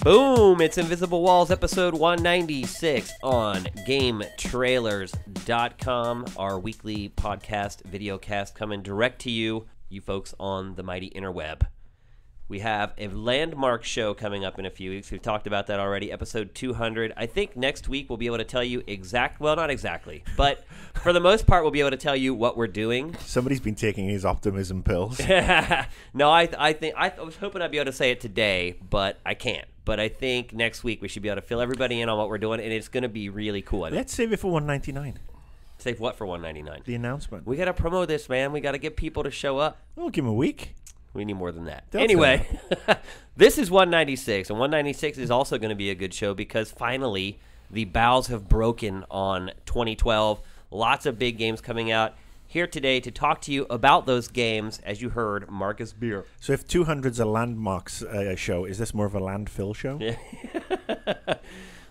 Boom! It's Invisible Walls, episode 196 on GameTrailers.com, our weekly podcast, videocast coming direct to you, you folks on the mighty interweb. We have a landmark show coming up in a few weeks. We've talked about that already, episode 200. I think next week we'll be able to tell you well, not exactly, but for the most part, we'll be able to tell you what we're doing. Somebody's been taking his optimism pills. No, I was hoping I'd be able to say it today, but I can't. But I think next week we should be able to fill everybody in on what we're doing, and it's going to be really cool. Let's save it for 199. Save what for 199? The announcement. We got to promote this, man. We got to get people to show up. We'll give him a week. We need more than that. Don't Anyway, this is 196, and 196 is also going to be a good show because finally the bows have broken on 2012. Lots of big games coming out. Here today to talk to you about those games, as you heard, Marcus Beer. So if 200's a landmarks show, is this more of a landfill show? Yeah.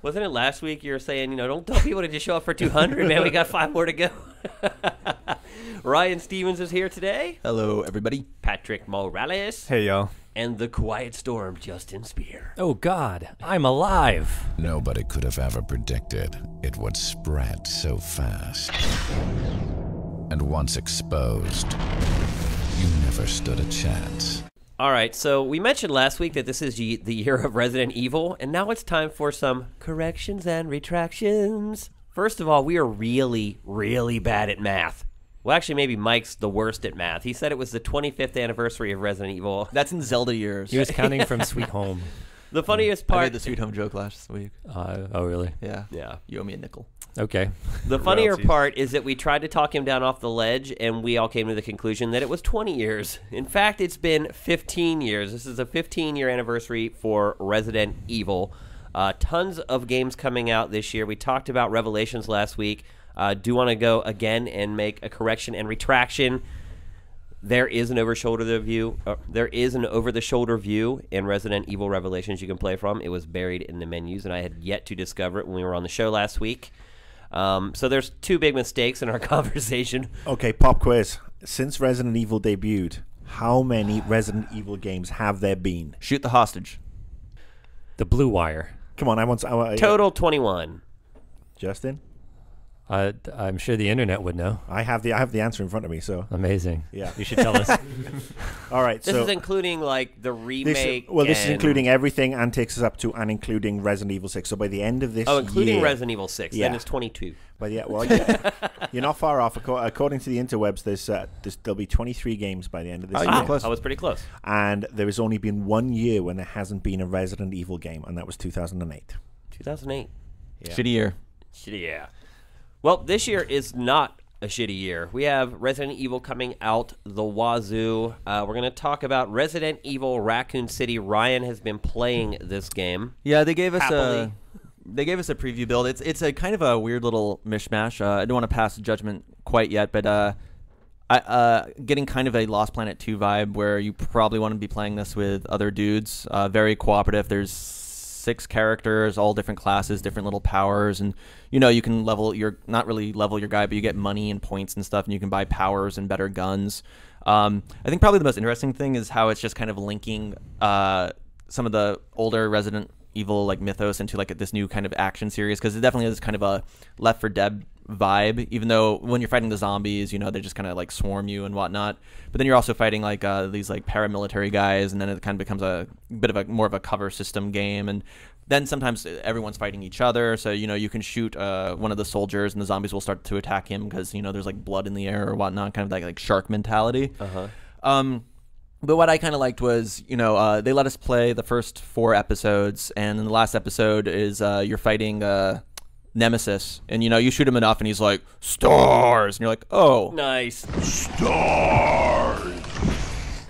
Wasn't it last week you were saying, don't tell people to just show up for 200, man. We got 5 more to go. Ryan Stevens is here today. Hello, everybody. Patrick Morales. Hey, y'all. And the Quiet Storm, Justin Spear. Oh, God. I'm alive. Nobody could have ever predicted it would spread so fast. And once exposed, you never stood a chance. All right, so we mentioned last week that this is the year of Resident Evil, and now it's time for some corrections and retractions. First of all, we are really, really bad at math. Well, actually, maybe Mike's the worst at math. He said it was the 25th anniversary of Resident Evil. That's in Zelda years. He was counting from Sweet Home. The funniest I part... made the Sweet Home joke last week. Oh, really? Yeah. Yeah. You owe me a nickel. Okay. The funnier part is that we tried to talk him down off the ledge, and we all came to the conclusion that it was 20 years. In fact, it's been 15 years. This is a 15-year anniversary for Resident Evil. Tons of games coming out this year. We talked about Revelations last week. Do want to go again and make a correction and retraction. There is an over-the-shoulder view. There is an over-the-shoulder view in Resident Evil Revelations you can play from. It was buried in the menus, and I had yet to discover it when we were on the show last week. So there's 2 big mistakes in our conversation. Okay, pop quiz. Since Resident Evil debuted, how many Resident Evil games have there been? Shoot the hostage. The Blue Wire. Come on, I want Total 21. Justin? I'm sure the internet would know. I have the answer in front of me, so Amazing. yeah. You should tell us. All right, This so is including like the remake. this is including everything and takes us up to and including Resident Evil 6. So by the end of this including year, Resident Evil 6. Yeah. Then it's 22. You're not far off. According to the interwebs, there'll be 23 games by the end of this year. I was pretty close. And there has only been 1 year when there hasn't been a Resident Evil game, and that was 2008. 2008. Yeah. Shitty year. Yeah. Well, this year is not a shitty year. We have Resident Evil coming out the wazoo. We're going to talk about Resident Evil Raccoon City. Ryan has been playing this game. Yeah, they gave us Happily. a preview build. It's a kind of a weird little mishmash. I don't want to pass judgment quite yet, but getting kind of a Lost Planet 2 vibe where you probably want to be playing this with other dudes. Very cooperative. There's 6 characters, all different classes, different little powers, and you can not really level your guy, but you get money and points and stuff, and you can buy powers and better guns. I think probably the most interesting thing is how it's just kind of linking some of the older Resident Evil mythos into this new kind of action series, because it definitely is kind of a Left 4 Dead vibe, even though when you're fighting the zombies, they just kind of swarm you and whatnot, but then you're also fighting these paramilitary guys, and then it kind of becomes a bit of more of a cover system game, and then sometimes everyone's fighting each other, so you can shoot one of the soldiers and the zombies will start to attack him because there's blood in the air or whatnot, kind of like shark mentality. But what I kind of liked was, they let us play the first 4 episodes, and in the last episode is you're fighting Nemesis, and you shoot him enough and he's like, stars, and you're like, oh, Nice. Stars!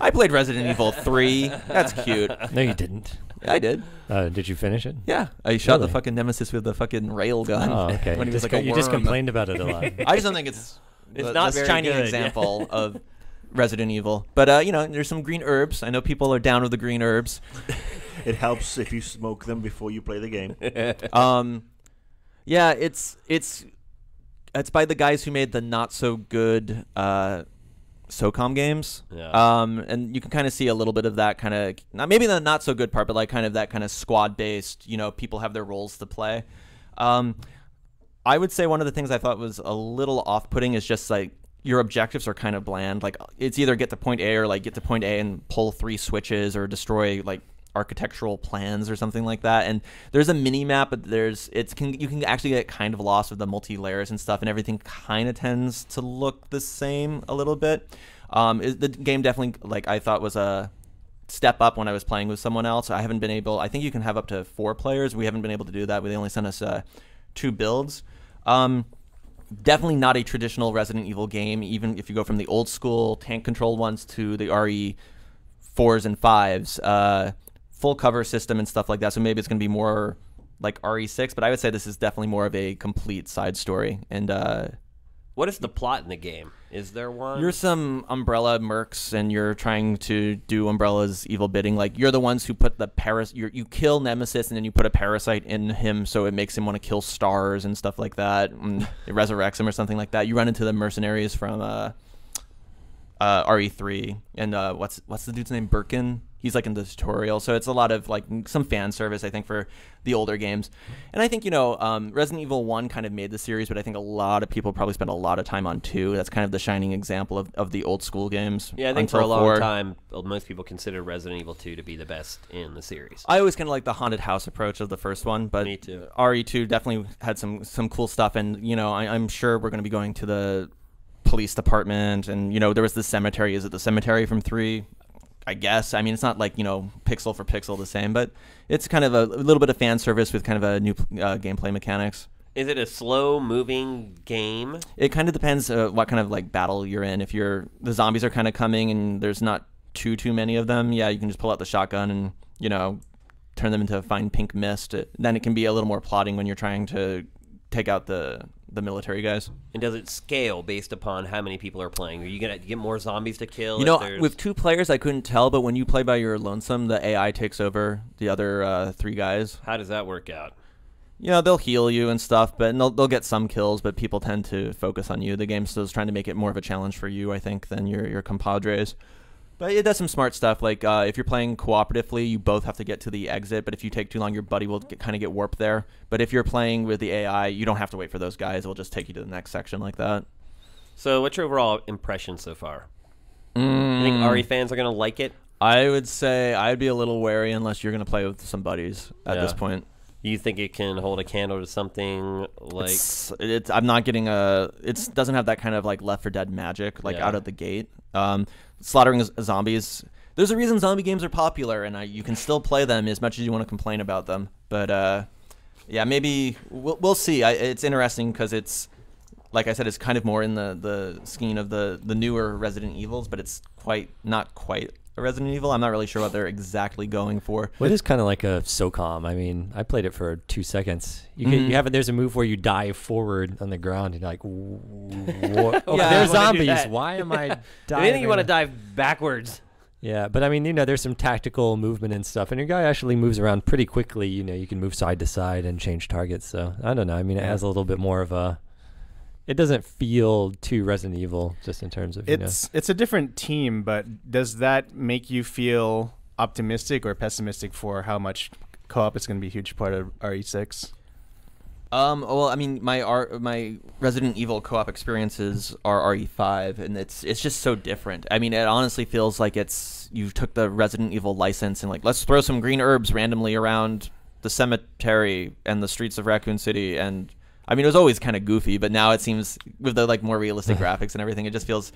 I played Resident Evil 3. That's cute. No, you didn't. I did. Did you finish it? Yeah, I shot the Really? fucking Nemesis with the fucking rail gun. Oh, okay. When he was like a You just worm. complained about it a lot. I just don't think it's not a very shining good, example of Resident Evil. But there's some green herbs. I know people are down with the green herbs. It helps if you smoke them before you play the game. Yeah, it's by the guys who made the not so good SOCOM games. Yeah. And you can kind of see a little bit of that kind of, maybe the not so good part, but like kind of that kind of squad based, people have their roles to play. I would say one of the things I thought was a little off putting is just like your objectives are kind of bland. Like it's either get to point A or like get to point A and pull 3 switches or destroy like architectural plans or something like that. And there's a mini map, but you can actually get kind of lost with the multi layers and stuff, and everything kind of tends to look the same a little bit. The game definitely, like, I thought was a step up when I was playing with someone else. I think you can have up to 4 players. We haven't been able to do that. They only sent us 2 builds. Definitely not a traditional Resident Evil game, even if you go from the old school tank control ones to the RE4s and 5s. Full cover system and stuff like that, so maybe it's going to be more like RE6, but I would say this is definitely more of a complete side story. And what is the plot in the game? Is there one? You're some Umbrella mercs, and you're trying to do Umbrella's evil bidding. Like, you're the ones who put the you kill Nemesis, and then you put a parasite in him, so it makes him want to kill stars and stuff like that. And it resurrects him or something like that. You run into the mercenaries from RE3, and what's the dude's name? Birkin. He's like in the tutorial, so it's a lot of like some fan service, I think, for the older games. And I think Resident Evil 1 kind of made the series, but I think a lot of people probably spent a lot of time on 2. That's kind of the shining example of the old school games. Yeah, I think for a long time, most people consider Resident Evil 2 to be the best in the series. I always kind of like the haunted house approach of the first one, but me too. RE2 definitely had some cool stuff, and I'm sure we're going to be going to the police department, and there was the cemetery. Is it the cemetery from 3? I guess. I mean, it's not like, pixel for pixel the same, but it's kind of a little bit of fan service with kind of a new gameplay mechanics. Is it a slow-moving game? It kind of depends what kind of like battle you're in. If the zombies are kind of coming and there's not too many of them, yeah, you can just pull out the shotgun and, turn them into a fine pink mist. Then it can be a little more plotting when you're trying to take out the military guys. And does it scale based upon how many people are playing? Are you going to get more zombies to kill? With 2 players, I couldn't tell, but when you play by your lonesome, the AI takes over the other 3 guys. How does that work out? They'll heal you and stuff, but they'll get some kills, but people tend to focus on you. The game still is trying to make it more of a challenge for you, I think, than your compadres. But it does some smart stuff, like if you're playing cooperatively, you both have to get to the exit, but if you take too long, your buddy will kind of get warped there. But if you're playing with the AI, you don't have to wait for those guys. It'll just take you to the next section like that. So what's your overall impression so far? You think RE fans are going to like it? I would say I'd be a little wary unless you're going to play with some buddies at this point. You think it can hold a candle to something like... I'm not getting it doesn't have that kind of like Left 4 Dead magic out of the gate. Slaughtering zombies. There's a reason zombie games are popular, and you can still play them as much as you want to complain about them. But yeah, maybe we'll see. It's interesting because it's, like I said, it's kind of more in the scheme of the newer Resident Evils, but it's not quite a Resident Evil. I'm not really sure what they're exactly going for. Well, it is kind of like a SOCOM. I mean, I played it for 2 seconds. There's a move where you dive forward on the ground, and you're like, what? Oh, yeah, there's zombies. Why am I diving? I think you want to dive backwards. Yeah, but I mean, there's some tactical movement and stuff, and your guy actually moves around pretty quickly. You can move side to side and change targets. So I don't know. I mean, it has a little bit more of a. It doesn't feel too Resident Evil, just in terms of it's a different team, but does that make you feel optimistic or pessimistic for how much co-op is going to be a huge part of RE6? Well, I mean, my Resident Evil co-op experiences are RE5, and it's just so different. I mean, it honestly feels like you took the Resident Evil license and like, let's throw some green herbs randomly around the cemetery and the streets of Raccoon City. And I mean, it was always kind of goofy, but now it seems with the like more realistic graphics and everything, it just feels,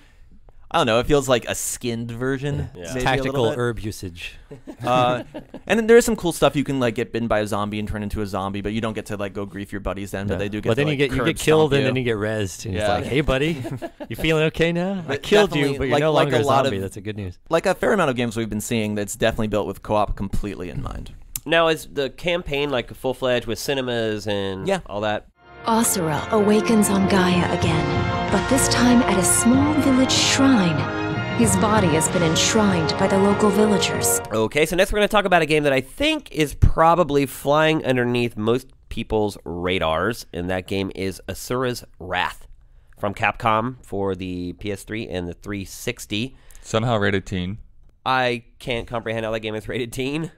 I don't know, it feels like a skinned version. Yeah. Tactical herb usage. And then there is some cool stuff. You can like get bitten by a zombie and turn into a zombie, but you don't get to like go grief your buddies then. But they do get. But then to, you get killed and then you get rezzed, and it's like, hey buddy, you feeling okay now? I killed you, but you're no longer a zombie. That's a good news. Like a fair amount of games we've been seeing, that's definitely built with co-op completely in mind. Now, is the campaign like full-fledged with cinemas and all that? Asura awakens on Gaia again, but this time at a small village shrine. His body has been enshrined by the local villagers. Okay, so next we're going to talk about a game that I think is probably flying underneath most people's radars, and that game is Asura's Wrath. from Capcom for the PS3 and the 360. Somehow rated teen. I can't comprehend how that game is rated teen.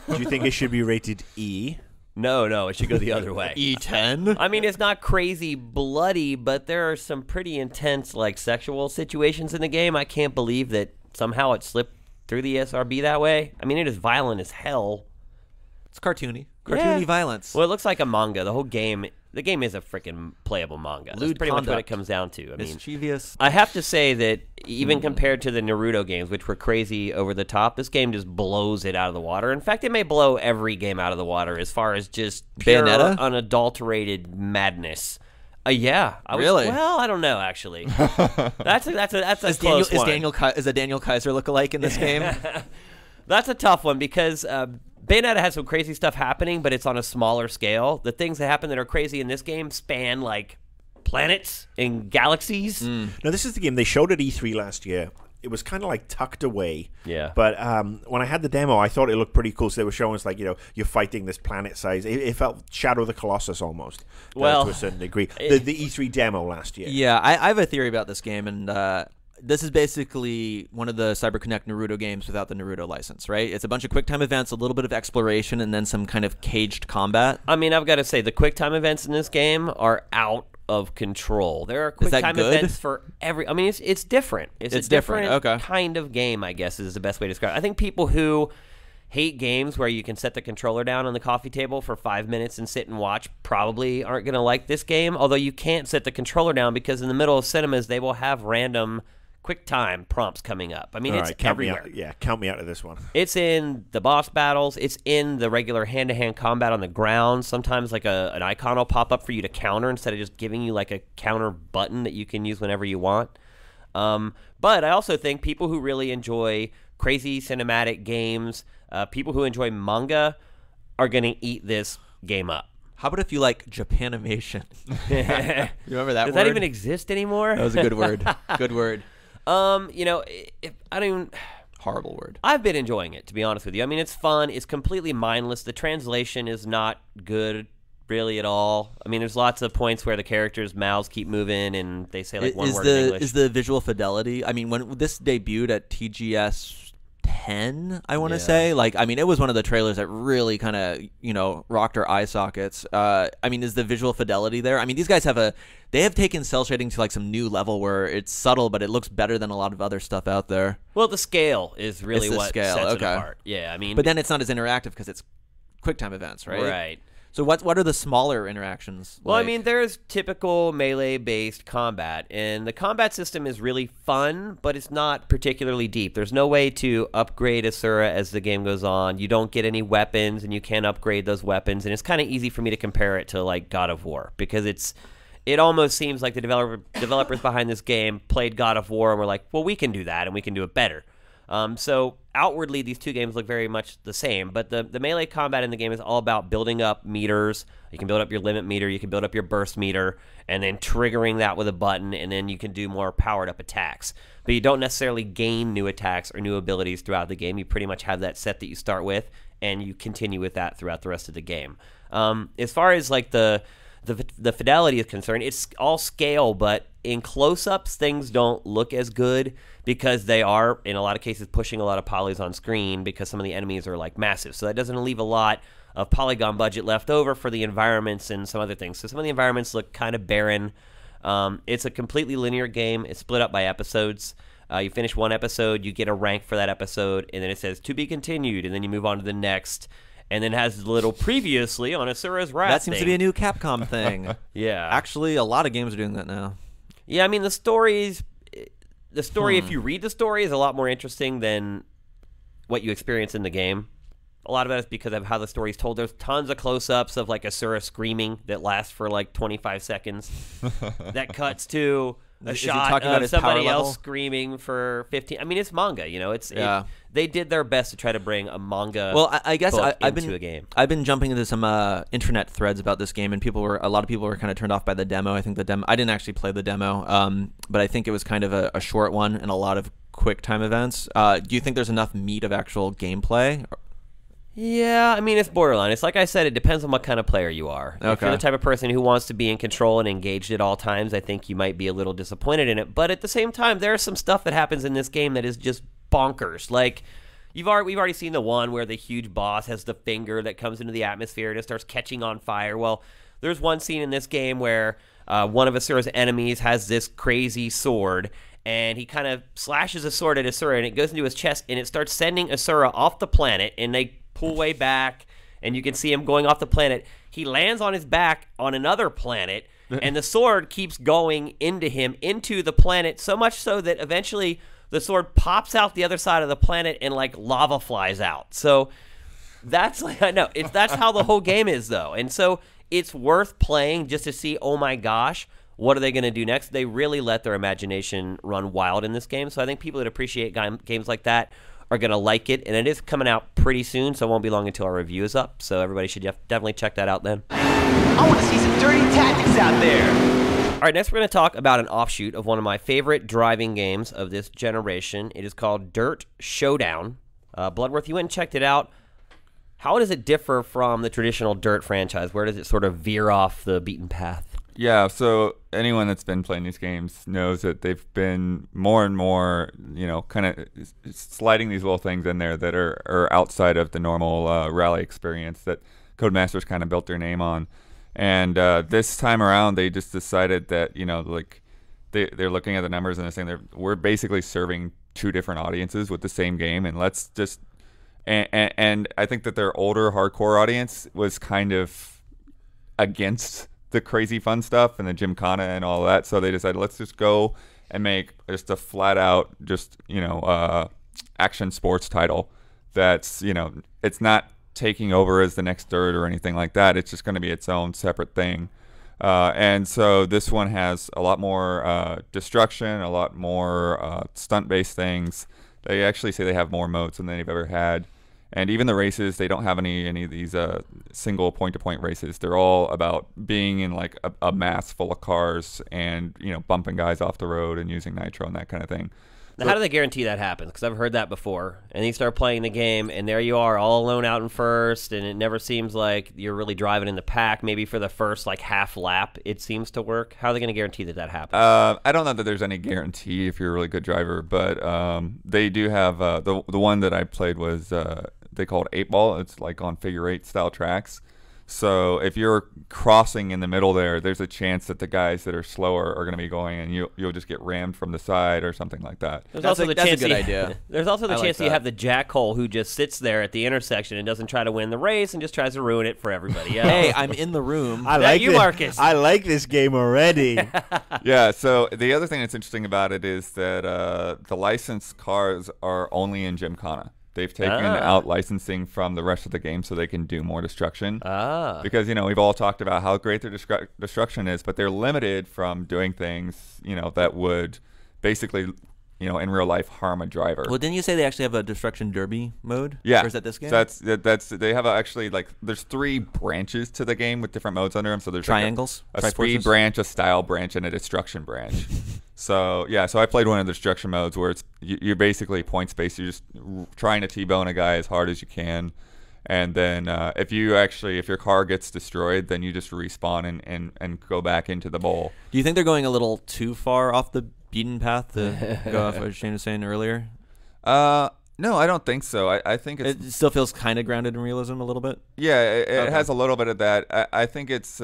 Do you think it should be rated E? No, it should go the other way. E10. I mean, it's not crazy bloody, but there are some pretty intense, like, sexual situations in the game. I can't believe that somehow it slipped through the ESRB that way. I mean, it is violent as hell. It's cartoony. Yeah. Cartoony violence. Well, it looks like a manga. The whole game, the game is a freaking playable manga. That's Lewd pretty much what it conduct. comes down to. I mean, Mischievous. I have to say that even compared to the Naruto games, which were crazy over the top, this game just blows it out of the water. In fact, it may blow every game out of the water as far as just pure, Bayonetta? unadulterated madness. Yeah, Really? Well, I don't know actually. that's a Is close one. Is a Daniel Kaiser lookalike in this game? That's a tough one because Bayonetta has some crazy stuff happening, but it's on a smaller scale. The things that happen that are crazy in this game span like planets and galaxies. No, this is the game they showed at E3 last year. It was kind of like tucked away. Yeah. But when I had the demo, I thought it looked pretty cool. So they were showing us, like, you're fighting this planet size. It felt Shadow of the Colossus almost. Well, to a certain degree. The E3 demo last year. Yeah, I have a theory about this game, and this is basically one of the CyberConnect Naruto games without the Naruto license, right? It's a bunch of quick-time events, a little bit of exploration, and then some kind of caged combat. I mean, I've got to say, the quick time events in this game are out of control. There are quick that time good? events for every. I mean, it's different. It's a different, okay. kind of game, I guess, is the best way to describe it. I think people who hate games where you can set the controller down on the coffee table for 5 minutes and sit and watch probably aren't going to like this game, although you can't set the controller down because in the middle of cinemas, they will have random quick time prompts coming up. I mean, All it's right, count me everywhere. out. Yeah, count me out of this one. It's in the boss battles. It's in the regular hand-to-hand combat on the ground. Sometimes like an icon will pop up for you to counter instead of just giving you like a counter button that you can use whenever you want. But I also think people who really enjoy crazy cinematic games, people who enjoy manga, are going to eat this game up. How about if you like Japanimation? You remember that Does word? that even exist anymore? That was a good word. Good word. You know, if I don't even... Horrible word. I've been enjoying it, to be honest with you. I mean, it's fun. It's completely mindless. The translation is not good, really, at all. I mean, there's lots of points where the characters' mouths keep moving and they say like one word in English. Is the visual fidelity? I mean, when this debuted at TGS 10, I want to say, like, I mean, it was one of the trailers that really kind of, rocked our eye sockets. I mean, is the visual fidelity there? I mean, these guys have taken cell shading to like some new level where it's subtle, but it looks better than a lot of other stuff out there. Well, the scale is really It's the what scale, sets it okay. apart. Yeah, I mean, But then it's not as interactive because it's QuickTime events, right? right. So what are the smaller interactions? Well, I like? mean, there's typical melee-based combat, and the combat system is really fun, but it's not particularly deep. There's no way to upgrade Asura as the game goes on. You don't get any weapons, and you can't upgrade those weapons, and it's kind of easy for me to compare it to, like, God of War, because it almost seems like the developers behind this game played God of War and were like, well, we can do that, and we can do it better. So outwardly, these two games look very much the same, but the melee combat in the game is all about building up meters. You can build up your limit meter, you can build up your burst meter, and then triggering that with a button, and then you can do more powered-up attacks. But you don't necessarily gain new attacks or new abilities throughout the game. You pretty much have that set that you start with, and you continue with that throughout the rest of the game. As far as like the fidelity is concerned, it's all scale, but in close-ups, things don't look as good because they are, in a lot of cases, pushing a lot of polys on screen because some of the enemies are, like, massive. So that doesn't leave a lot of polygon budget left over for the environments and some other things. So some of the environments look kind of barren. It's a completely linear game. It's split up by episodes. You finish one episode, you get a rank for that episode, and then it says, to be continued, and then you move on to the next. And then has a little previously on Asura's Wrath. That seems to be a new Capcom thing. Yeah. Actually, a lot of games are doing that now. Yeah, I mean, the story, if you read the story, is a lot more interesting than what you experience in the game. A lot of that is because of how the story's told. There's tons of close-ups of, like, Asura screaming that lasts for, like, 25 seconds. That cuts to a Is he shot talking about of his power somebody level? else screaming for 15. I mean, it's manga, Yeah. They did their best to try to bring a manga Well, I guess book I've into been a game. I've been jumping into some internet threads about this game, and a lot of people were kind of turned off by the demo. I think the demo. I didn't actually play the demo, but I think it was kind of a short one and a lot of quick time events. Do you think there's enough meat of actual gameplay? Yeah, I mean, it's borderline. It's like I said, it depends on what kind of player you are. If Okay. you're the type of person who wants to be in control and engaged at all times, I think you might be a little disappointed in it. But at the same time, there's some stuff that happens in this game that is just bonkers. Like, we've already seen the one where the huge boss has the finger that comes into the atmosphere and it starts catching on fire. Well, there's one scene in this game where one of Asura's enemies has this crazy sword, and he kind of slashes a sword at Asura, and it goes into his chest, and it starts sending Asura off the planet, and they pull way back, and you can see him going off the planet. He lands on his back on another planet, and the sword keeps going into him, into the planet, so much so that eventually the sword pops out the other side of the planet, and like lava flies out. So that's like, I know, that's how the whole game is, though. And so it's worth playing just to see, oh my gosh, what are they going to do next? They really let their imagination run wild in this game. So I think people that appreciate games like that are going to like it. And it is coming out pretty soon, so it won't be long until our review is up. So everybody should definitely check that out then. I want to see some dirty tactics out there. All right, next we're going to talk about an offshoot of one of my favorite driving games of this generation. It is called Dirt Showdown. Bloodworth, you went and checked it out. How does it differ from the traditional Dirt franchise? Where does it sort of veer off the beaten path? Yeah, so anyone that's been playing these games knows that they've been more and more, kind of sliding these little things in there that are outside of the normal rally experience that Codemasters kind of built their name on. And this time around, they just decided that, they're looking at the numbers and they're saying we're basically serving two different audiences with the same game, and let's just and I think that their older hardcore audience was kind of against the crazy fun stuff and the Gymkhana and all that, so they decided let's just go and make just a flat out action sports title that's it's not taking over as the next Dirt or anything like that. It's just going to be its own separate thing. And so this one has a lot more destruction, a lot more stunt-based things. They actually say they have more modes than they've ever had. And even the races, they don't have any of these single point-to-point races. They're all about being in like a mass full of cars and bumping guys off the road and using nitro and that kind of thing. Now, how do they guarantee that happens? Because I've heard that before. And you start playing the game, and there you are, all alone out in first, and it never seems like you're really driving in the pack. Maybe for the first like half lap, it seems to work. How are they going to guarantee that happens? I don't know that there's any guarantee if you're a really good driver, but they do have the one that I played was they call it 8 Ball. It's like on figure 8 style tracks. So if you're crossing in the middle there's a chance that the guys that are slower are going to be going, and you'll just get rammed from the side or something like that. There's also the chance a good idea. There's also the I like chance that you that. have the jackhole who just sits there at the intersection and doesn't try to win the race and just tries to ruin it for everybody else. Hey, I'm in the room. I That like you, this. Marcus. I like this game already. Yeah, so the other thing that's interesting about it is that the licensed cars are only in Gymkhana. They've taken out licensing from the rest of the game so they can do more destruction. Because, we've all talked about how great their destruction is, but they're limited from doing things, that would basically, in real life harm a driver. Well, didn't you say they actually have a destruction derby mode? Yeah. Or is that this game? So that's they have actually there's 3 branches to the game with different modes under them. So there's Triangles? like a speed Triforces? branch, a style branch, and a destruction branch. So yeah, so I played one of the destruction modes where it's you're basically points based. You're just trying to T-bone a guy as hard as you can, and then if your car gets destroyed, then you just respawn and go back into the bowl. Do you think they're going a little too far off the beaten path to go off what Shane was saying earlier? No, I don't think so. I think It still feels kind of grounded in realism a little bit. Yeah, it has a little bit of that. I think it's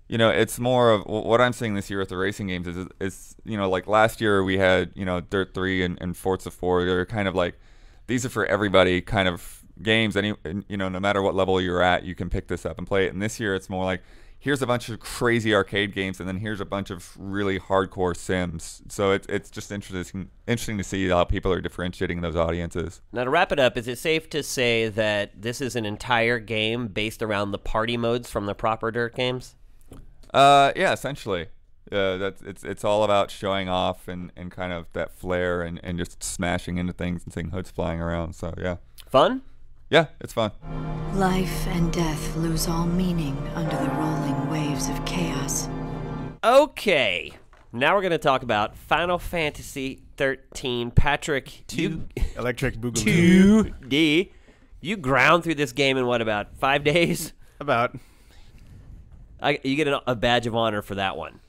it's more of what I'm seeing this year with the racing games is like last year we had Dirt 3 and Forza 4. They're kind of like these are for everybody kind of games. No matter what level you're at, you can pick this up and play it. And this year it's more like here's a bunch of crazy arcade games, and then here's a bunch of really hardcore sims. So it's just interesting to see how people are differentiating those audiences. Now, to wrap it up, is it safe to say that this is an entire game based around the party modes from the proper Dirt games? Yeah, essentially. It's all about showing off and kind of that flair and just smashing into things and seeing hoods flying around. So yeah. Fun? Yeah, it's fun. Life and death lose all meaning under the rolling waves of chaos. Okay. Now we're going to talk about Final Fantasy 13. Patrick, Electric Boogaloo. 2D. You ground through this game in what, about 5 days? About. You get a badge of honor for that one.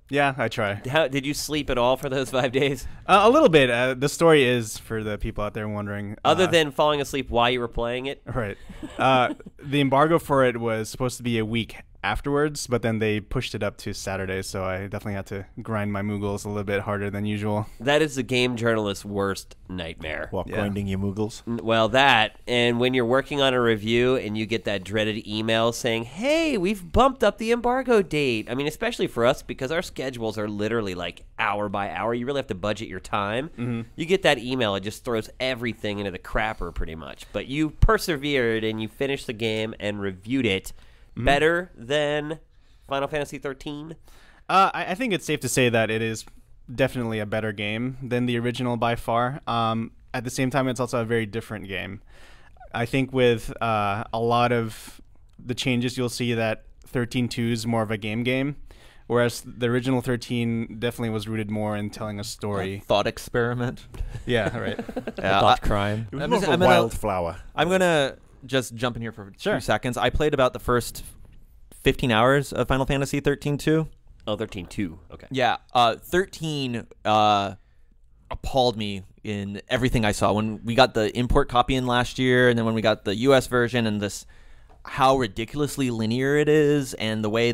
Yeah, I try. How did you sleep at all for those 5 days? A little bit. The story is, for the people out there wondering. Other than falling asleep while you were playing it? Right. The embargo for it was supposed to be a week afterwards, but then they pushed it up to Saturday, so I definitely had to grind my Moogles a little bit harder than usual. That is the game journalist's worst nightmare. What, grinding your Moogles? Well, that, and when you're working on a review and you get that dreaded email saying, hey, we've bumped up the embargo date. I mean, especially for us, because our schedules are literally like hour by hour. You really have to budget your time. You get that email, it just throws everything into the crapper pretty much. But you persevered and you finished the game and reviewed it. Better than Final Fantasy 13? I think it's safe to say that it is definitely a better game than the original by far. At the same time, it's also a very different game. I think with a lot of the changes, you'll see that 13.2 is more of a game, whereas the original 13 definitely was rooted more in telling a story. Thought experiment. Yeah, right. Thought crime. It was more of a wildflower. I'm going to just jump in here for Sure. 2 seconds. I played about the first 15 hours of Final Fantasy 13.2. Oh, 13.2. Okay. Yeah, 13 appalled me in everything I saw. When we got the import copy in last year, and then when we got the US version, and how ridiculously linear it is, and the way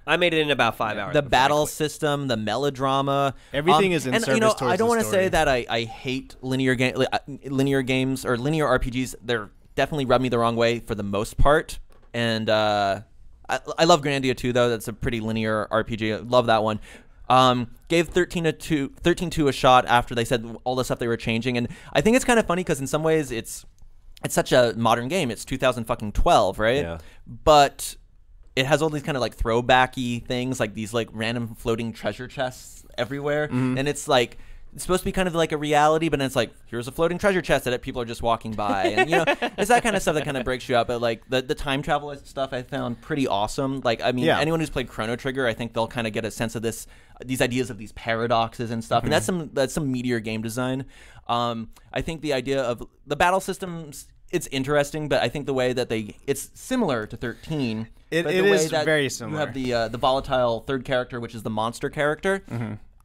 I made it in about 5 hours. the battle system, the melodrama, Everything is in and, service towards I don't the want to story. say that I hate linear games or linear RPGs. They're definitely rub me the wrong way for the most part, and I love Grandia 2 though. That's a pretty linear RPG. I love that one. Gave 13.2 a shot after they said all the stuff they were changing, and I think it's kind of funny because in some ways it's such a modern game. It's 2012, right? Yeah. But it has all these kind of like throwbacky things, like these like random floating treasure chests everywhere, and it's like. It's supposed to be kind of like a reality, but then it's like, here's a floating treasure chest that people are just walking by. And, it's that kind of stuff that kind of breaks you out. But, like, the time travel stuff I found pretty awesome. Like, I mean, anyone who's played Chrono Trigger, I think they'll kind of get a sense of these ideas of these paradoxes and stuff. And that's some meteor game design. I think the idea of the battle systems, it's interesting, but I think the way that it's similar to 13. It but the way is that very similar. You have the volatile third character, which is the monster character.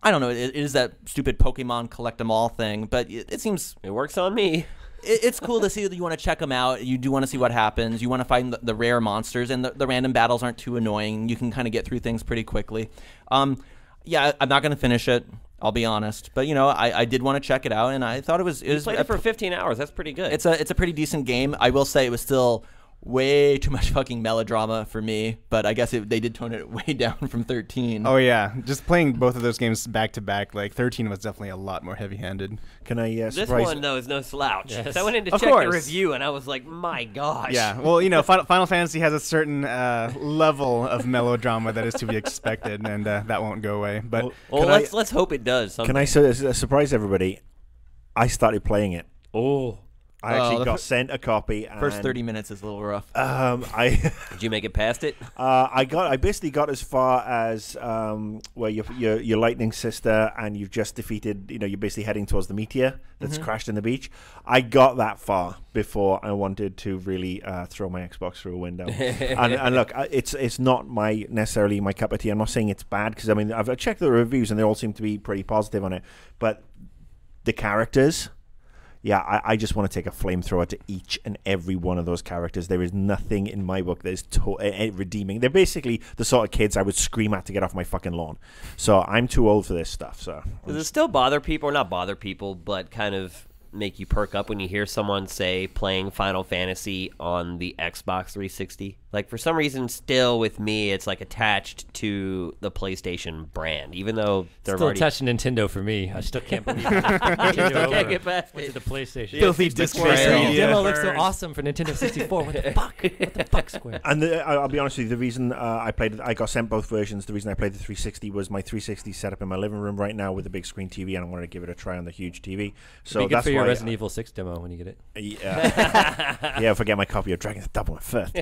I don't know. It is that stupid Pokemon collect 'em all thing, but it seems It works on me. it's cool to see that you want to check them out. You do want to see what happens. You want to find the rare monsters, and the random battles aren't too annoying. You can kind of get through things pretty quickly. Yeah, I'm not going to finish it. I'll be honest, but I did want to check it out, and I thought it was. You played it for 15 hours. That's pretty good. It's a pretty decent game. I will say it was still way too much fucking melodrama for me, but I guess they did tone it way down from 13. Oh yeah, just playing both of those games back to back, like 13 was definitely a lot more heavy-handed. Can I this surprise one, though, is no slouch. Yes. So I went in to Of check the course. review, and I was like, my gosh. Yeah, well, Final Fantasy has a certain level of melodrama that is to be expected, and that won't go away. But Well, Can let's hope it does. Someday. Can I surprise everybody? I started playing it. Oh. I actually the got sent a copy. And, First 30 minutes is a little rough. Did you make it past it? I basically got as far as where your lightning sister and you've just defeated. You're basically heading towards the meteor that's crashed in the beach. I got that far before I wanted to really throw my Xbox through a window. and look, it's not necessarily my cup of tea. I'm not saying it's bad because I've checked the reviews and they all seem to be pretty positive on it. But the characters. Yeah, I just want to take a flamethrower to each and every one of those characters. There is nothing in my book that is redeeming. They're basically the sort of kids I would scream at to get off my fucking lawn. So I'm too old for this stuff. So Does it still bother people, or not bother people, but kind of make you perk up when you hear someone say playing Final Fantasy on the Xbox 360? Like, for some reason, still with me, it's like attached to the PlayStation brand, even though they're Still already attached to Nintendo for me. I still can't believe it. I still can't get past Went it. to the PlayStation. filthy disc The tray. demo looks so awesome for Nintendo 64. What the fuck? What the fuck, Square? And I'll be honest with you, the reason I got sent both versions. The reason I played the 360 was my 360 set up in my living room right now with a big screen TV, and I wanted to give it a try on the huge TV. So Be good that's for your why Resident Evil 6 demo when you get it. Yeah, forget my copy of Dragon's Double First.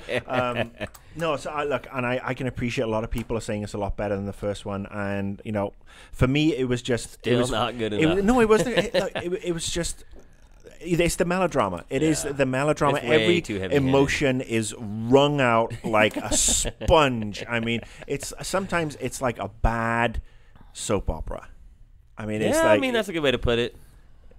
No, so I can appreciate a lot of people are saying it's a lot better than the first one, and for me it was just Still not good enough. No, it wasn't. It was just It's the melodrama. It is the melodrama. It's way Every too heavy-handed. emotion is wrung out like a sponge. I mean, sometimes it's like a bad soap opera. I mean, it's Yeah, like, I mean, that's a good way to put it.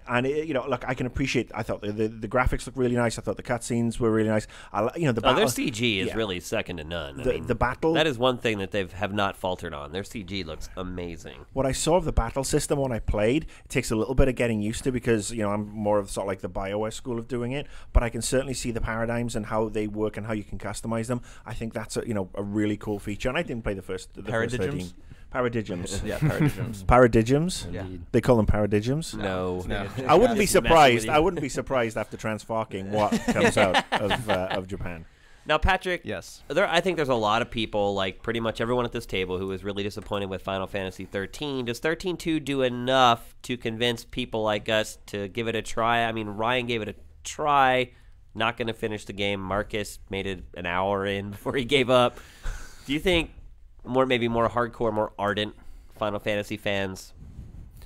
and look, I can appreciate. I thought the graphics looked really nice. I thought the cutscenes were really nice. The Oh, battle, their CG is yeah. really second to none. I The- mean, the battle- that is one thing that they have not faltered on. Their CG looks amazing. What I saw of the battle system when I played, it takes a little bit of getting used to because I'm more of sort of like the BioWare school of doing it. But I can certainly see the paradigms and how they work and how you can customize them. I think that's a really cool feature. And I didn't play the first 13. Paradigyms. Yeah, Paradigyms. Paradigyms. Yeah. They call them paradigyms. No. I wouldn't be Just messing with surprised. you. I wouldn't be surprised after transfarking what comes out of Japan. Now, Patrick, Yes. I think there's a lot of people, like pretty much everyone at this table, who was really disappointed with Final Fantasy 13. Does 13.2 do enough to convince people like us to give it a try? I mean, Ryan gave it a try, not going to finish the game. Marcus made it an hour in before he gave up. Do you think maybe more hardcore, more ardent Final Fantasy fans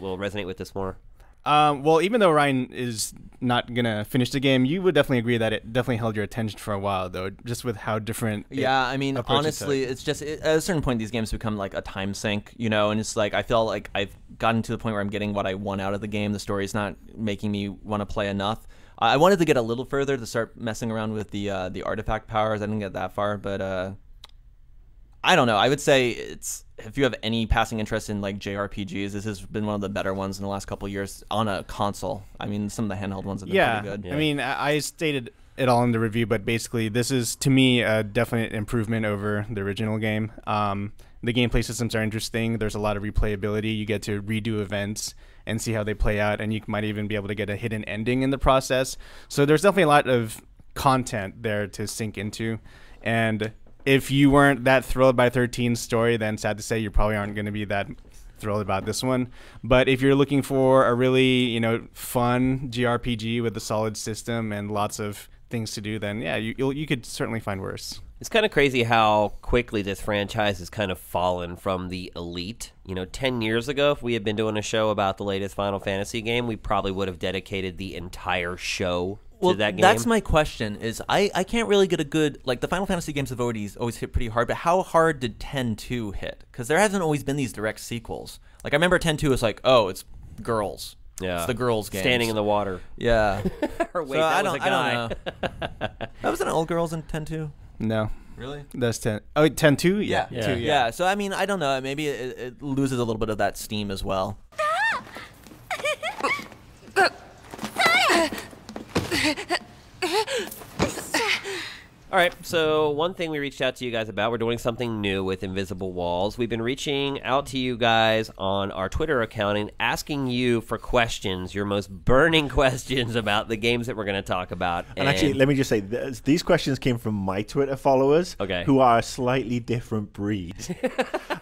will resonate with this more? Well, even though Ryan is not gonna finish the game, you would definitely agree that it definitely held your attention for a while, though, just with how different. Yeah, I mean, approach it honestly, took. it's just at a certain point these games become like a time sink, and it's like I feel like I've gotten to the point where I'm getting what I want out of the game. The story's not making me want to play enough. I wanted to get a little further to start messing around with the artifact powers. I didn't get that far, but I don't know. I would say if you have any passing interest in like JRPGs, this has been one of the better ones in the last couple of years on a console. I mean, some of the handheld ones have been pretty good. I mean, I stated it all in the review, but basically, this is to me a definite improvement over the original game. The gameplay systems are interesting. There's a lot of replayability. You get to redo events and see how they play out, and you might even be able to get a hidden ending in the process. So there's definitely a lot of content there to sink into, and if you weren't that thrilled by 13's story, then sad to say you probably aren't going to be that thrilled about this one. But if you're looking for a really, fun JRPG with a solid system and lots of things to do, then yeah, you could certainly find worse. It's kind of crazy how quickly this franchise has kind of fallen from the elite. 10 years ago, if we had been doing a show about the latest Final Fantasy game, we probably would have dedicated the entire show to that game. That's my question. Is I can't really get a good, like, the Final Fantasy games have always hit pretty hard, but how hard did 10-2 hit? Because there hasn't always been these direct sequels. Like, I remember 10-2 was like, oh, it's girls. Yeah. It's the girls' games. Standing in the water. Yeah. Or wait, So that I was a don't guy. know. That wasn't all girls in 10-2. No. Really? That's 10. Oh, 10-2? Yeah. Yeah. 2, Yeah. So I mean, I don't know. Maybe it loses a little bit of that steam as well. All right, so one thing we reached out to you guys about, we're doing something new with Invisible Walls. We've been reaching out to you guys on our Twitter account and asking you for questions, your most burning questions about the games that we're going to talk about. And actually, let me just say, these questions came from my Twitter followers, who are a slightly different breed.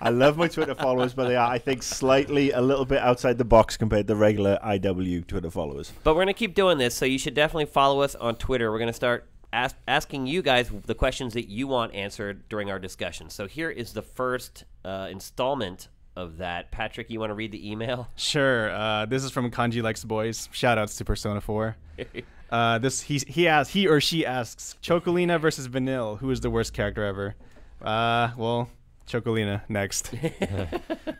I love my Twitter followers, but they are, I think, slightly a little bit outside the box compared to regular IW Twitter followers. But we're going to keep doing this, so you should definitely follow us on Twitter. We're going to start asking you guys the questions that you want answered during our discussion. So here is the first installment of that. Patrick, you want to read the email? Sure. This is from Kanji Likes Boys. Shoutouts to Persona 4. He or she asks, Chocolina versus Vanille, who is the worst character ever? Well, Chocolina next.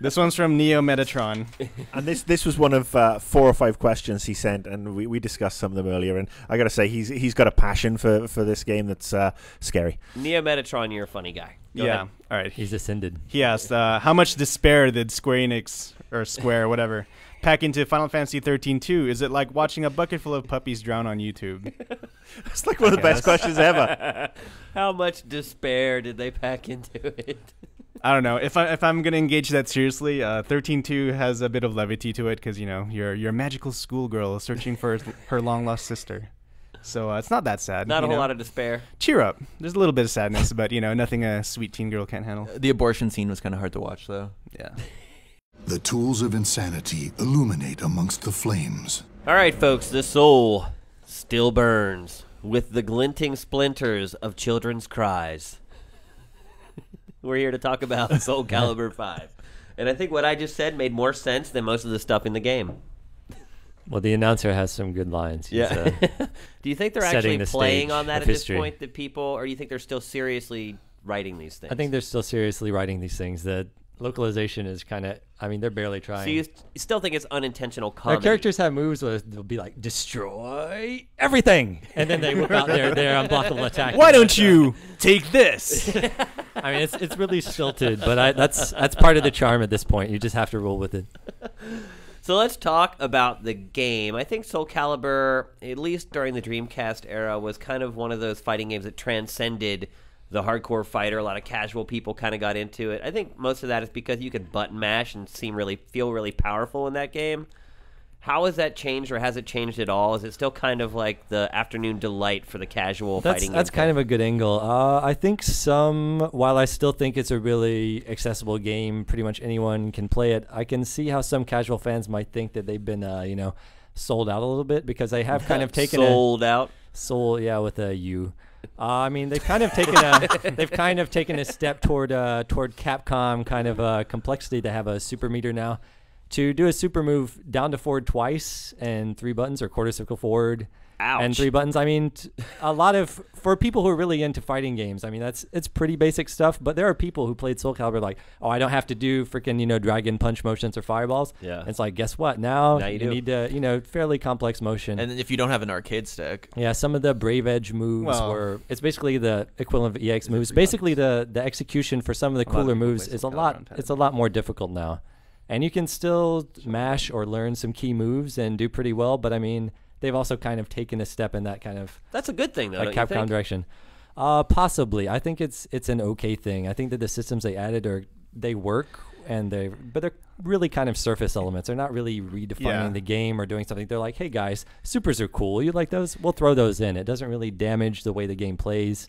This one's from Neo Metatron. And this was one of 4 or 5 questions he sent, and we discussed some of them earlier. And I got to say, he's got a passion for this game that's scary. Neo Metatron, you're a funny guy. Go ahead. All right. He's ascended. He asked, how much despair did Square Enix, or Square, whatever, pack into Final Fantasy 13-2? Is it like watching a bucket full of puppies drown on YouTube? It's like one of the best questions ever. How much despair did they pack into it? I don't know. If I'm gonna engage that seriously, 13-2 has a bit of levity to it because you're a magical schoolgirl searching for her long lost sister. So it's not that sad. Not a whole lot of despair. Cheer up. There's a little bit of sadness, but nothing a sweet teen girl can't handle. The abortion scene was kind of hard to watch, though. Yeah. The tools of insanity illuminate amongst the flames. All right, folks. The soul still burns with the glinting splinters of children's cries. We're here to talk about Soul Calibur 5. And I think what I just said made more sense than most of the stuff in the game. Well, the announcer has some good lines. He's, Yeah. Do you think they're setting actually the playing stage on that of at this history. point, the people, or do you think they're still seriously writing these things? I think they're still seriously writing these things. The localization is kind of, I mean, they're barely trying. So you still think it's unintentional Our comedy? characters have moves where they'll be like, destroy everything. And then they whip out their unblockable attack. Why don't you take this? I mean, it's really stilted, but that's part of the charm at this point. You just have to roll with it. So let's talk about the game. I think Soul Calibur, at least during the Dreamcast era, was kind of one of those fighting games that transcended the hardcore fighter. A lot of casual people kind of got into it. I think most of that is because you could button mash and feel really powerful in that game. How has that changed, or has it changed at all? Is it still kind of like the afternoon delight for the casual fighting game? That's kind of a good angle. I think while I still think it's a really accessible game, pretty much anyone can play it, I can see how some casual fans might think that they've been, sold out a little bit, because they have kind of taken soul, yeah, with a U. I mean, they've kind of taken a step toward Capcom kind of complexity to have a super meter now. To do a super move down to forward twice and 3 buttons, or quarter circle forward and 3 buttons. I mean, for people who are really into fighting games, I mean, it's pretty basic stuff. But there are people who played Soul Calibur like, oh, I don't have to do freaking dragon punch motions or fireballs. Yeah. And it's like, guess what? Now you do. need to fairly complex motion. And if you don't have an arcade stick, yeah, some of the Brave Edge moves it's basically the equivalent of EX moves. Basically, the execution for some of the cooler moves is a lot more difficult now. And you can still mash or learn some key moves and do pretty well, but I mean, they've also kind of taken a step in that kind of That's a good thing, though, like don't you Capcom think? direction. Possibly. I think it's an okay thing. I think that the systems they added they work, but they're really kind of surface elements. They're not really redefining the game or doing something. They're like, hey guys, supers are cool. You like those? We'll throw those in. It doesn't really damage the way the game plays.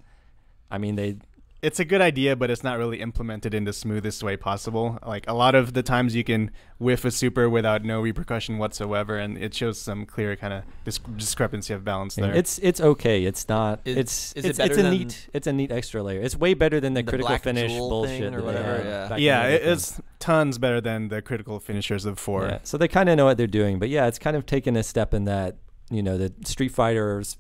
I mean, it's a good idea, but it's not really implemented in the smoothest way possible. Like, a lot of the times you can whiff a super without no repercussion whatsoever, and it shows some clear kind of discrepancy of balance there. It's okay. It's not. Is it it's better a than neat. It's a neat extra layer. It's way better than the critical Black finish Jewel bullshit thing or that they whatever, had yeah. back in Yeah, the day. it's tons better than the critical finishers of 4. Yeah, so they kind of know what they're doing, but yeah, it's kind of taken a step in that. The Street Fighter's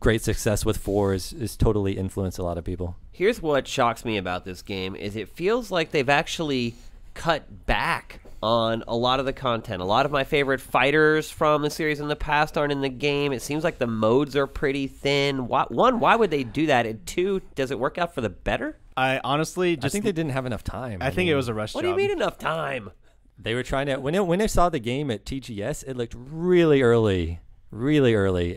great success with 4 is totally influenced a lot of people. Here's what shocks me about this game is it feels like they've actually cut back on a lot of the content. A lot of my favorite fighters from the series in the past aren't in the game. It seems like the modes are pretty thin. Why would they do that? And 2, does it work out for the better? I honestly I think they didn't have enough time. I think it was a rush What job. do you mean enough time? They were trying to when I saw the game at TGS, it looked really early,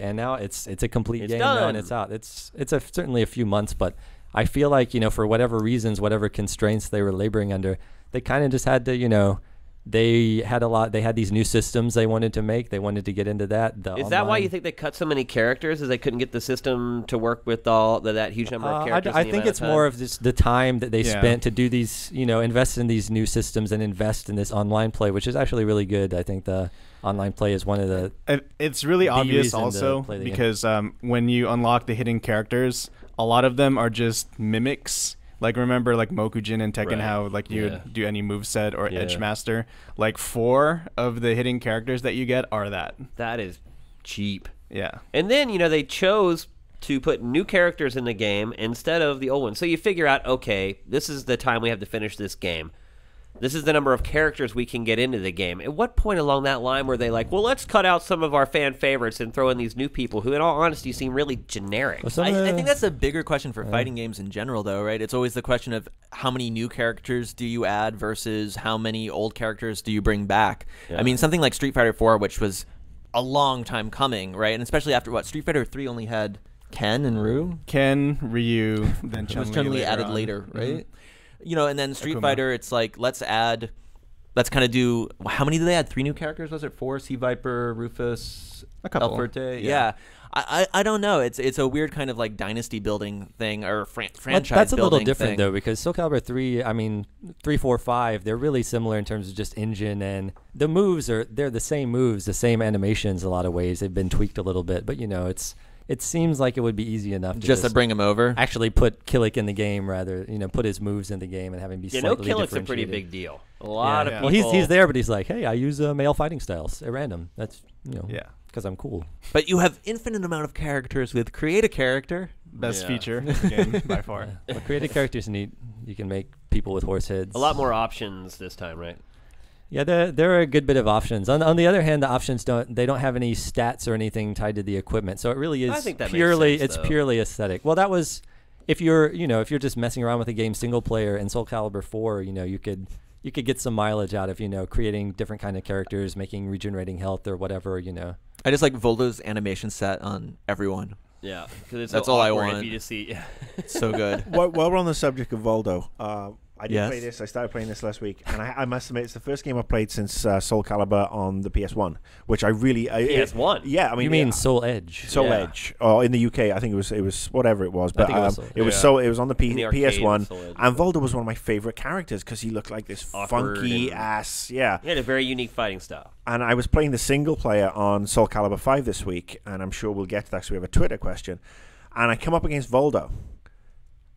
and now it's a complete game now, and it's out. It's certainly a few months, but I feel like for whatever reasons, whatever constraints they were laboring under, they kind of just had to they had these new systems they wanted to make. They wanted to get into that. Is that why you think they cut so many characters? Is they couldn't get the system to work with that huge number of characters? I think it's more of just the time that they spent to do these, invest in these new systems and invest in this online play, which is actually really good. I think the online play is one of the. It's really obvious reason to also play the game. because when you unlock the hidden characters, a lot of them are just mimics. Like, remember, like, Mokujin and Tekken, how, like, you would do any moveset or Edge Master. Like, 4 of the hidden characters that you get are that. That is cheap. Yeah. And then, they chose to put new characters in the game instead of the old ones. So you figure out, okay, this is the time we have to finish this game. This is the number of characters we can get into the game. At what point along that line were they like, well, let's cut out some of our fan favorites and throw in these new people who, in all honesty, seem really generic? I think that's a bigger question for fighting games in general, though, right? It's always the question of how many new characters do you add versus how many old characters do you bring back? Yeah. I mean, something like Street Fighter 4, which was a long time coming, right? And especially after Street Fighter 3 only had Ken and Ryu? Ken, Ryu, then Chun-Li. Was Chun-Li added later, right? And then Street Fighter, it's like, let's kind of do, how many did they add? 3 new characters, was it? 4? Sea Viper, Rufus, a couple. El Fuerte? Yeah. I don't know. It's a weird kind of like dynasty building thing or franchise That's a little building different, thing. though, because Soul Calibur 3, I mean, 3, 4, 5, they're really similar in terms of just engine, and the moves they're the same moves, the same animations in a lot of ways. They've been tweaked a little bit, but, it seems like it would be easy enough to Just to bring him over. actually put Killick in the game rather, put his moves in the game and have him be slightly Killick's a pretty differentiated. big deal. A lot of people. Well, he's there, but he's like, hey, I use male fighting styles at random. That's because I'm cool. But you have infinite amount of characters with create a character. Best feature in the game by far. Well, create a character's neat. You can make people with horse heads. A lot more options this time, right? Yeah, there are a good bit of options. On the other hand, the options don't have any stats or anything tied to the equipment, so it really is I think that purely makes sense, purely aesthetic. Well, that was if you're just messing around with the game single player in Soul Calibur 4, you could get some mileage out of creating different kind of characters, making regenerating health or whatever. I just like Voldo's animation set on everyone. Yeah, because it's That's so all I awkward want. If you just see, It's so good. While we're on the subject of Voldo, I did Yes. play this. I started playing this last week, and I must admit, it's the first game I've played since Soul Calibur on the PS1, which I really... PS1? Yeah, I mean... You mean Soul Edge? Soul Yeah. Edge. Or in the UK, I think it was whatever it was. But think it was Soul. it was Yeah. it was on the, In the arcade, PS1, Soul Edge. and Voldo was one of my favorite characters because he looked like this Awkward funky and- ass... Yeah. He had a very unique fighting style. And I was playing the single player on Soul Calibur 5 this week, and I'm sure we'll get to that because we have a Twitter question. And I come up against Voldo.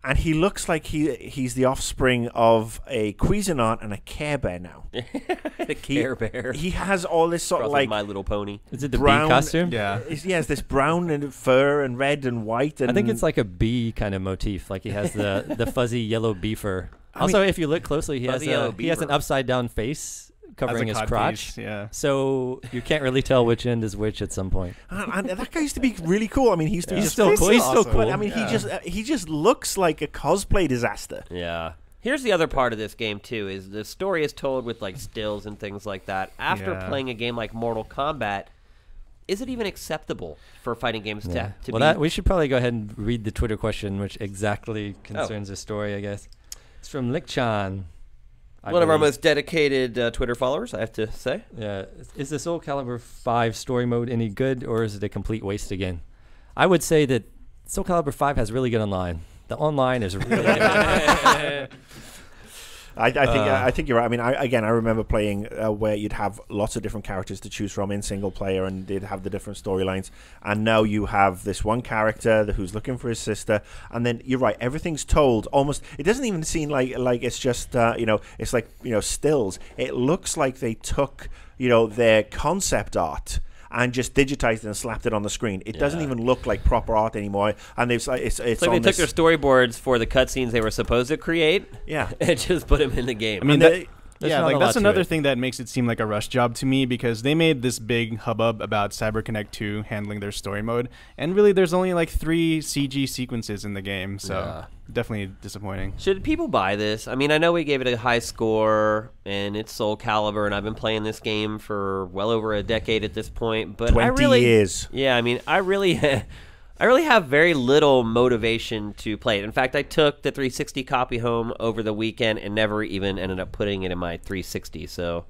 And he looks like he's the offspring of a Cuisinart and a Care Bear now. The Care Bear. He has all this sort of Crossed like with My Little Pony. Is it the brown bee costume? Yeah. It's this brown and fur and red and white. And I think it's like a bee kind of motif. Like he has the fuzzy yellow bee fur. I Also, mean- if you look closely, he has Fuzzy yellow he has an beaver. upside down face covering his codpiece, crotch. yeah. So you can't really tell which end is which at some point. and that guy used to be really cool. I mean, he used to be He's just still cool. He's still awesome. cool. But I mean, he just looks like a cosplay disaster. Yeah. Here's the other part of this game too: is the story is told with like stills and things like that. After Yeah. playing a game like Mortal Kombat, is it even acceptable for fighting games to Well, be? that we should probably go ahead and read the Twitter question, which exactly concerns the story. I guess it's from Lickchan. One of our most dedicated Twitter followers, I have to say. Yeah. Is the Soul Calibur 5 story mode any good, or is it a complete waste again? I would say that Soul Calibur 5 has really good online. The online is really good. I think you're right. I mean, I remember playing where you'd have lots of different characters to choose from in single player, and they'd have the different storylines. And now you have this one character who's looking for his sister, and then you're right. Everything's told almost. It doesn't even seem like it's just it's like stills. It looks like they took their concept art and just digitized it and slapped it on the screen. It doesn't even look like proper art anymore. And it's It's like on they took this, their storyboards for the cutscenes they were supposed to create yeah. and just put them in the game. I mean, There's yeah, not a like lot that's to another it. thing that makes it seem like a rush job to me, because they made this big hubbub about CyberConnect 2 handling their story mode, and really there's only like 3 CG sequences in the game, so definitely disappointing. Should people buy this? I mean, I know we gave it a high score, and it's Soul Calibur, and I've been playing this game for well over a decade at this point. But 20 years. Yeah, I mean, I really have very little motivation to play it. In fact, I took the 360 copy home over the weekend and never even ended up putting it in my 360. So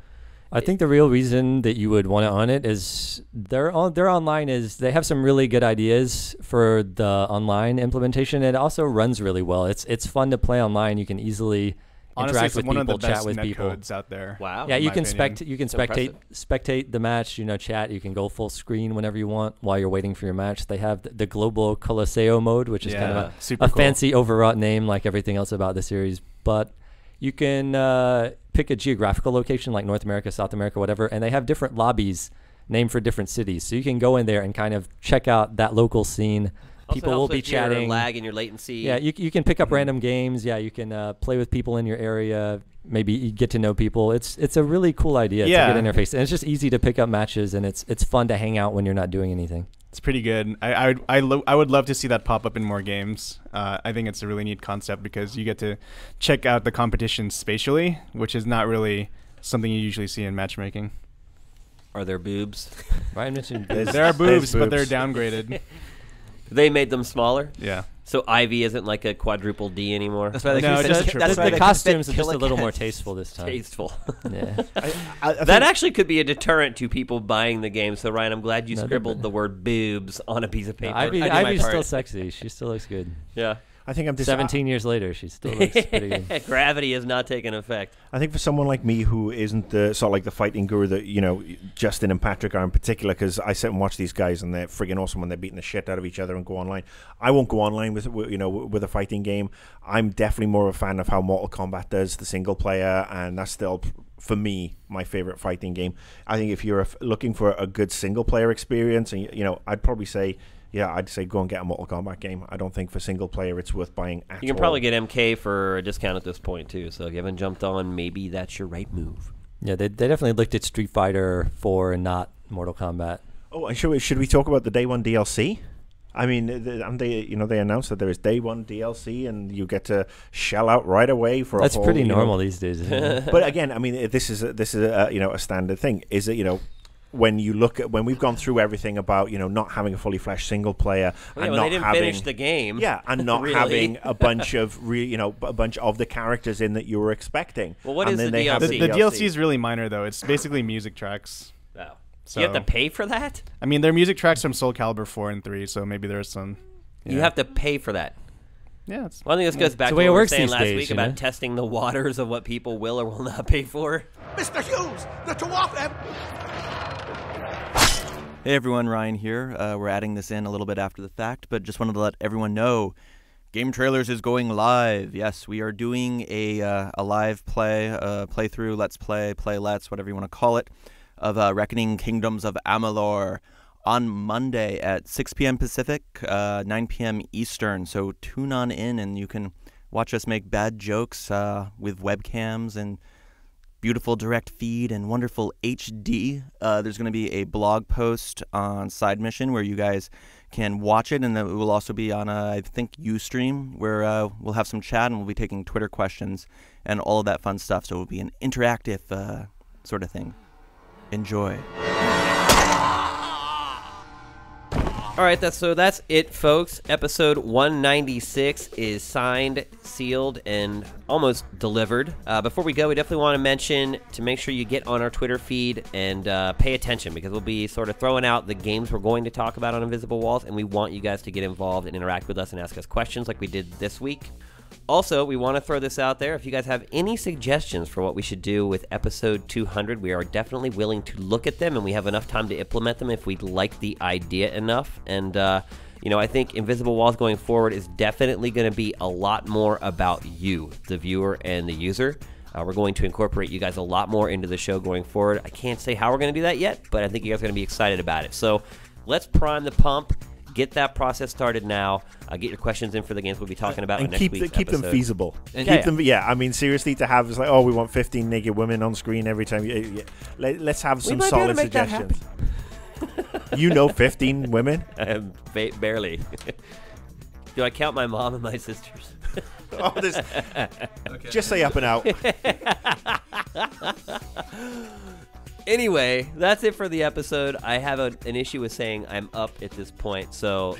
I think the real reason that you would want to own it is their online is they have some really good ideas for the online implementation. It also runs really well. It's fun to play online. You can easily Honestly, interact it's with one people, of the best chat with people. netcodes out there. wow. Yeah, in you my can opinion. you can It's spectate the match. Chat. You can go full screen whenever you want while you're waiting for your match. They have the global Coliseo mode, which is kind of super a cool. fancy overwrought name like everything else about the series. But you can pick a geographical location like North America, South America, whatever, and they have different lobbies named for different cities. So you can go in there and kind of check out that local scene. Also People helps will be with your chatting. lag and your latency. Yeah, you can pick up random games. Yeah, you can play with people in your area. Maybe you get to know people. It's a really cool idea. It's a good interface, and it's just easy to pick up matches, and it's fun to hang out when you're not doing anything. It's pretty good. I would love to see that pop up in more games. I think it's a really neat concept because you get to check out the competition spatially, which is not really something you usually see in matchmaking. Are there boobs? Ryan mentioned There are boobs, but they're downgraded. They made them smaller? Yeah. So Ivy isn't like a quadruple D anymore? That's why they No, keep just saying- triple. that's why the they costumes are keep just a killing little it. more tasteful this time. Tasteful. Yeah. I That think- actually could be a deterrent to people buying the game. So, Ryan, I'm glad you No, scribbled the word boobs on a piece of paper. Ivy, I did my Ivy's part. still sexy. She still looks good. Yeah. I think I'm 17 years later, she still looks pretty good. Gravity has not taken effect. I think for someone like me who isn't the sort of like the fighting guru that, you know, Justin and Patrick are in particular, because I sit and watch these guys and they're friggin' awesome when they're beating the shit out of each other and go online. I won't go online with a fighting game. I'm definitely more of a fan of how Mortal Kombat does the single player, and that's still, for me, my favorite fighting game. I think if you're looking for a good single player experience, and you know, I'd probably say, yeah, I'd say go and get a Mortal Kombat game. I don't think for single player it's worth buying at all. You can probably get MK for a discount at this point too. So if you haven't jumped on, maybe that's your right move. Yeah, they definitely looked at Street Fighter 4 and not Mortal Kombat. Oh, and should we talk about the Day One DLC? I mean, they announced that there is Day One DLC, and you get to shell out right away for. That's a whole, pretty normal these days, isn't it? But again, I mean, this is a standard thing. Is it when you look at when we've gone through everything about not having a fully fleshed single player and not they didn't having finish the game, and not really. having a bunch of a bunch of the characters in that you were expecting. Well, what and is then the they have DLC? The DLC is really minor though. It's basically music tracks. Oh. So you have to pay for that? I mean, they're music tracks from Soul Calibur 4 and 3, so maybe there's some. You have to pay for that. Yeah. Well, I think this goes back to what we were saying last week about testing the waters of what people will or will not pay for. Mr. Hughes, the two of them. Hey everyone, Ryan here. We're adding this in a little bit after the fact, but just wanted to let everyone know Game Trailers is going live. Yes, we are doing a live playthrough, let's play, whatever you want to call it, of Reckoning Kingdoms of Amalur on Monday at 6 p.m. Pacific, 9 p.m. Eastern. So tune on in and you can watch us make bad jokes with webcams and beautiful direct feed and wonderful HD. There's going to be a blog post on Side Mission where you guys can watch it, and it will also be on, I think, Ustream, where we'll have some chat and we'll be taking Twitter questions and all of that fun stuff. So it will be an interactive sort of thing. Enjoy. All right, that's it, folks. Episode 196 is signed, sealed, and almost delivered. Before we go, we definitely want to mention to make sure you get on our Twitter feed and pay attention, because we'll be sort of throwing out the games we're going to talk about on Invisible Walls, and we want you guys to get involved and interact with us and ask us questions like we did this week. Also, we want to throw this out there. If you guys have any suggestions for what we should do with episode 200, we are definitely willing to look at them, and we have enough time to implement them if we like the idea enough. And, I think Invisible Walls going forward is definitely going to be a lot more about you, the viewer and the user. We're going to incorporate you guys a lot more into the show going forward. I can't say how we're going to do that yet, but I think you guys are going to be excited about it. So let's prime the pump. Get that process started now. Get your questions in for the games we'll be talking about in next week's episode. Keep them feasible. And keep them. Yeah, I mean, seriously, to have it's like, we want 15 naked women on screen every time. Let's have some solid suggestions. 15 women? Barely. Do I count my mom and my sisters? Just say up and out. Anyway, that's it for the episode. I have an issue with saying I'm up at this point, so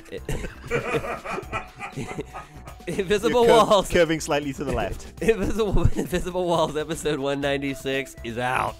Invisible Walls curving slightly to the left. Invisible Walls episode 196 is out.